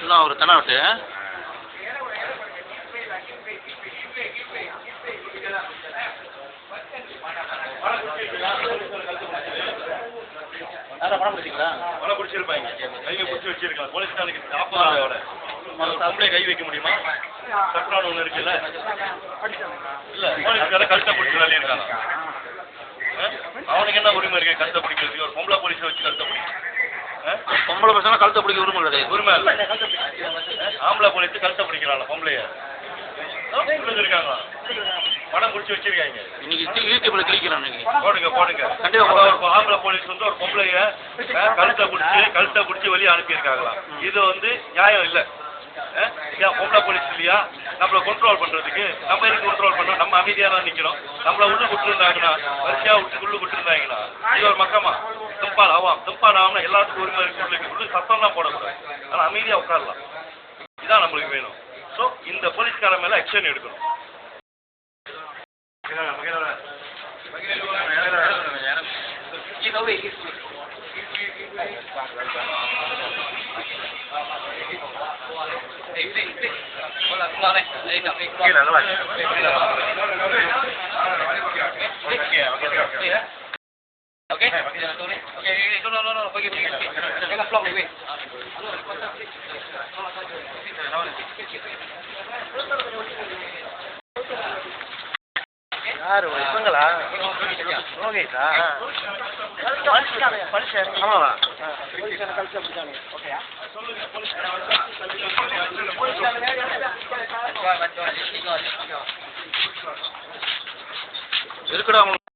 இன்னும் ஒரு தென்னாவட்டு யாரா பணம் பிடிச்சிங்களா? பணம் பிடிச்சிருப்பாங்க, கையை பிடிச்சி வச்சிருக்கலாம். போலீஸ்காரனுக்கு காப்பாவோட கம்ப்ளைண்ட் கை வைக்க முடியுமா? சட்டம் ஒன்று இருக்குல்ல, இல்லை போலீஸ்கார கழுத்தை பிடிச்சி விளையாடுறாங்க. அவனுக்கு என்ன உரிமை இருக்கு கழுத்தை பிடிக்கிறதுக்கு? ஒரு பொம்பளை போலீஸை வச்சு கழுத்தை பிடிக்கும். பொம்பளை பசங்க கழுத்தை பிடிக்க உரிமை கிடையாது. உரிமை இல்லை. ஆம்பளை போலீஸ் கழுத்தை பிடிக்கிறாங்க பொம்பளைய இருக்காங்க, பணம் பிடிச்சி வச்சிருக்காங்க. இன்னைக்கு யூடியூப்ல கிளிக்கிறோம். போடுங்க போடுங்க. கண்டிப்பா ஆம்பளை போலீஸ் வந்து ஒரு பொம்பளைய கழுத்தை பிடிச்சி வெளியே அனுப்பியிருக்காங்களா? இது வந்து நியாயம் இல்லை. பொம்பளை போலீஸ் இல்லையா நம்மளை கண்ட்ரோல் பண்றதுக்கு? நம்ம எதுக்கு கண்ட்ரோல் பண்றோம்? நம்ம அமைதியா தான் நிக்கிறோம். நம்மளை உள்ள விட்டுருந்தாங்கன்னா, வரிசையா உள்ள விட்டுருந்தாங்கன்னா இது ஒரு மக்கமா தும்பால் ஆவாம். தும்பால் ஆகும்னா எல்லாத்துக்கும் உரிமை இருக்கு. உள்ள சத்தம் தான் போடக்கூடாது, ஆனா அமைதியா உட்காரலாம். இதான் நம்மளுக்கு வேணும். ஸோ இந்த போலீஸ்கார மேல ஆக்ஷன் எடுக்கணும். Okay? Okay, no, pergi. Jangan vlog ni, weh. யாரு இவங்களா? லோகேஷா? ஆமாவா? ஓகேயா? இருக்குடா